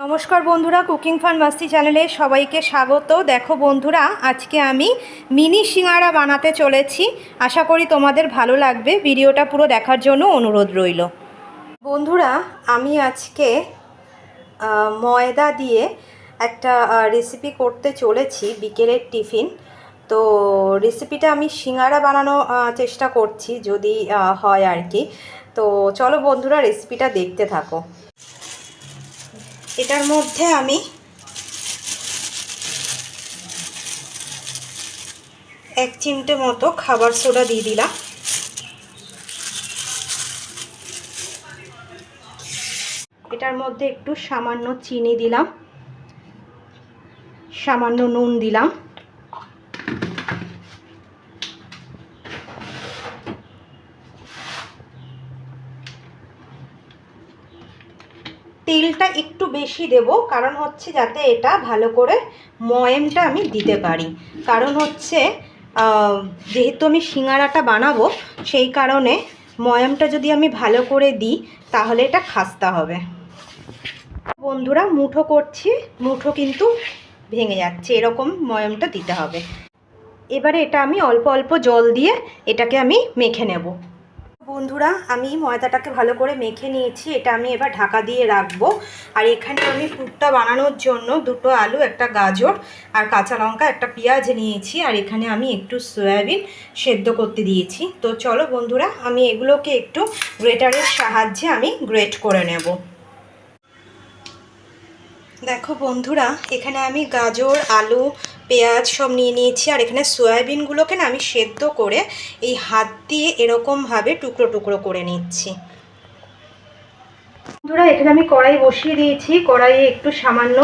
নমস্কার বন্ধুরা, cooking fun মাস্তি চ্যানেলে সবাইকে স্বাগত। দেখো বন্ধুরা, আজকে আমি মিনি সিঙ্গারা বানাতে চলেছি। আশা করি তোমাদের ভালো লাগবে। ভিডিওটা পুরো দেখার জন্য অনুরোধ রইল। বন্ধুরা, আমি আজকে ময়দা দিয়ে একটা রেসিপি করতে চলেছি, বিকেলের টিফিন। তো রেসিপিটা আমি সিঙ্গারা বানানো চেষ্টা করছি, যদি হয় আর কি। তো চলো বন্ধুরা, রেসিপিটা দেখতে থাকো। এটার মধ্যে আমি 1 চিমটে মতো খাবার সোডা দিয়ে দিলাম। এটার মধ্যে একটু সামান্য চিনি দিলাম, সামান্য নুন দিলাম, তেলটা একটু বেশি দেব, কারণ হচ্ছে যাতে এটা ভালো করে ময়ামটা আমি দিতে পারি। কারণ হচ্ছে যেহেতু আমি সিঙ্গারাটা বানাবো, সেই কারণে ময়ামটা যদি আমি ভালো করে দিই তাহলে এটা খাস্তা হবে। বন্ধুরা, মুঠো করছি, মুঠো কিন্তু ভেঙে যাচ্ছে, এরকম ময়ামটা দিতে হবে। এবারে এটা আমি অল্প অল্প জল দিয়ে এটাকে আমি মেখে নেব। বন্ধুরা, আমি ময়দাটাকে ভালো করে মেখে নিয়েছি। এটা আমি এবার ঢাকা দিয়ে রাখবো। আর এখানে আমি পুরটা বানানোর জন্য 2টো আলু, একটা গাজর আর কাঁচা লঙ্কা, একটা পেঁয়াজ নিয়েছি। আর এখানে আমি একটু সয়াবিন সেদ্ধ করতে দিয়েছি। তো চলো বন্ধুরা, আমি এগুলোকে একটু গ্রেটারের সাহায্যে আমি গ্রেট করে নেব। দেখো বন্ধুরা, এখানে আমি গাজর, আলু, পেঁয়াজ সব নিয়ে নিয়েছি। আর এখানে সয়াবিনগুলোকে না আমি সেদ্ধ করে এই হাত দিয়ে এরকমভাবে টুকরো টুকরো করে নিচ্ছি। বন্ধুরা, এখানে আমি কড়াই বসিয়ে দিয়েছি। কড়াইয়ে একটু সামান্য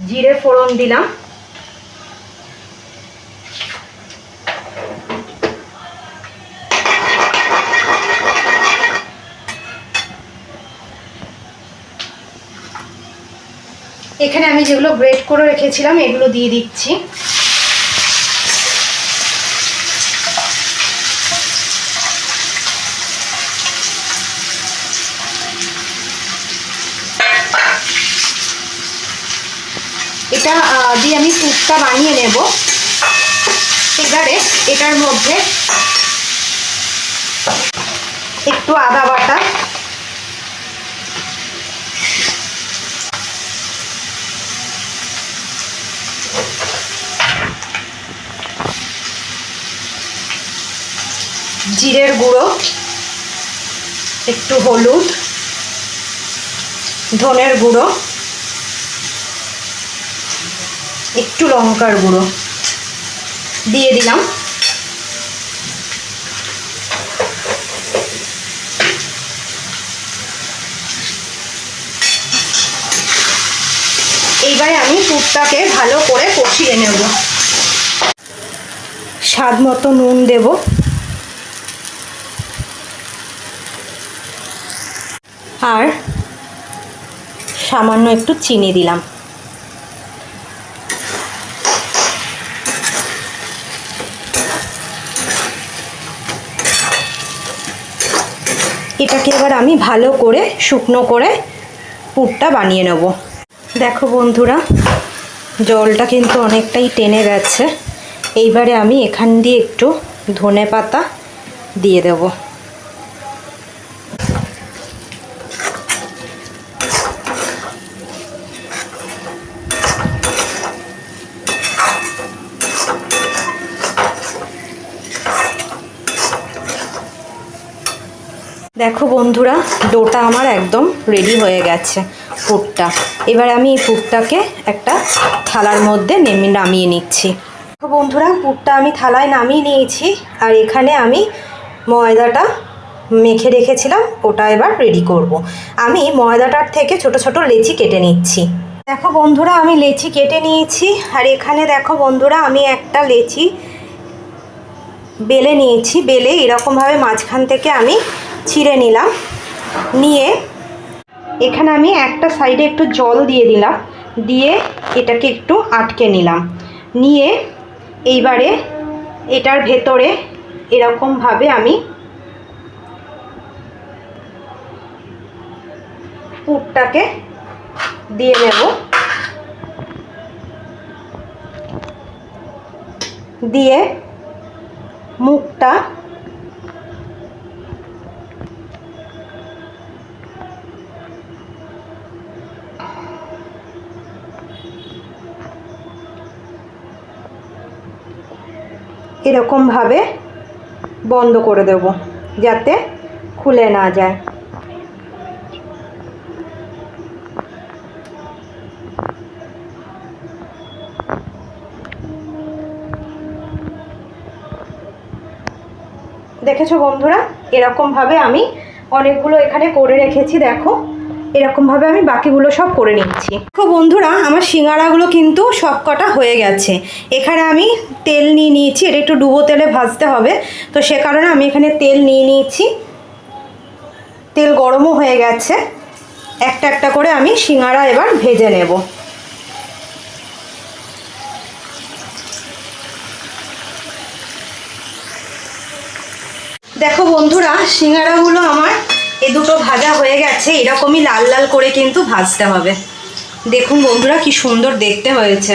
জিরে ফোড়ন দিলাম। এখানে আমি যেগুলো গ্রেট করে রেখেছিলাম এগুলো দিয়ে দিচ্ছি। এটা দিয়ে আমি পুরটা বানিয়ে নেব। এবারে এটার মধ্যে একটু আদা বাটা, জিরের গুঁড়ো, একটু হলুদ, ধনের গুঁড়ো, একটু লঙ্কার গুঁড়ো দিয়ে দিলাম। এইবারে আমি পুরটাকে ভালো করে কষিয়ে নেব। স্বাদ মতো নুন দেব, আর সামান্য একটু চিনি দিলাম। এটাকে এবার আমি ভালো করে শুকনো করে পুরটা বানিয়ে নেব। দেখো বন্ধুরা, জলটা কিন্তু অনেকটাই টেনে গেছে। এইবারে আমি এখান দিয়ে একটু ধনেপাতা দিয়ে দেব। দেখো বন্ধুরা, ডোটা আমার একদম রেডি হয়ে গেছে পুরটা। এবার আমি এই পুরটাকে একটা থালার মধ্যে নামিয়ে নিচ্ছি। দেখো বন্ধুরা, পুরটা আমি থালায় নামিয়ে নিয়েছি। আর এখানে আমি ময়দাটা মেখে রেখেছিলাম, ওটা এবার রেডি করব। আমি ময়দাটার থেকে ছোট ছোট লেচি কেটে নিচ্ছি। দেখো বন্ধুরা, আমি লেচি কেটে নিয়েছি। আর এখানে দেখো বন্ধুরা, আমি একটা লেচি বেলে নিয়েছি। বেলে এরকমভাবে মাঝখান থেকে আমি ছিঁড়ে নিলাম। নিয়ে এখানে আমি একটা সাইডে একটু জল দিয়ে দিলাম, দিয়ে এটাকে একটু আটকে নিলাম। নিয়ে এইবারে এটার ভেতরে এরকমভাবে আমি পুরটাকে দিয়ে নেব। দিয়ে মুখটা এরকমভাবে বন্ধ করে দেব যাতে খুলে না যায়। দেখেছো বন্ধুরা, এরকমভাবে আমি অনেকগুলো এখানে করে রেখেছি। দেখো এরকমভাবে আমি বাকিগুলো সব করে নিচ্ছি। দেখো বন্ধুরা, আমার সিঙ্গাড়াগুলো কিন্তু সব কটা হয়ে গেছে। এখানে আমি তেল নিয়ে নিয়েছি, এটা একটু ডুবো তেলে ভাজতে হবে, তো সে কারণে আমি এখানে তেল নিয়ে নিয়েছি। তেল গরমও হয়ে গেছে, একটা একটা করে আমি সিঙ্গাড়া এবার ভেজে নেব। দেখো বন্ধুরা, সিঙ্গাড়াগুলো আমার এই দুটো ভাজা হয়ে গেছে। এরকমই লাল লাল করে কিন্তু ভাজতে হবে। দেখুন বন্ধুরা কি সুন্দর দেখতে হয়েছে।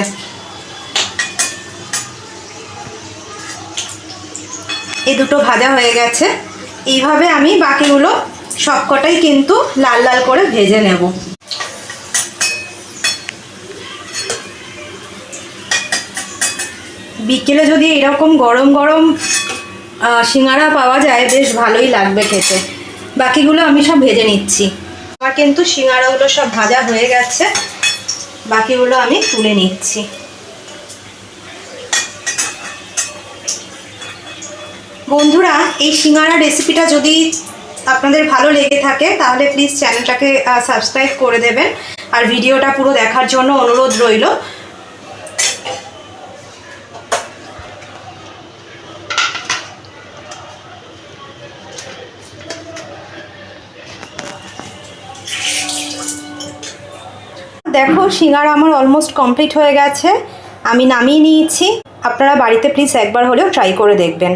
এই দুটো ভাজা হয়ে গেছে। এইভাবে আমি বাকিগুলো সবকটাই কিন্তু লাল লাল করে ভেজে নেব। বিকেলে যদি এরকম গরম গরম সিঙ্গাড়া পাওয়া যায় বেশ ভালোই লাগবে খেতে। বাকিগুলো আমি সব ভেজে নিচ্ছি। আমার কিন্তু সিঙ্গাড়াগুলো সব ভাজা হয়ে গেছে, বাকিগুলো আমি তুলে নিচ্ছি। বন্ধুরা, এই সিঙ্গাড়া রেসিপিটা যদি আপনাদের ভালো লেগে থাকে তাহলে প্লিজ চ্যানেলটাকে সাবস্ক্রাইব করে দেবেন, আর ভিডিওটা পুরো দেখার জন্য অনুরোধ রইল। দেখো সিঙ্গাড়া আমার অলমোস্ট কমপ্লিট হয়ে গেছে, আমি নামিয়ে নিয়েছি। আপনারা বাড়িতে প্লিজ একবার হলেও ট্রাই করে দেখবেন।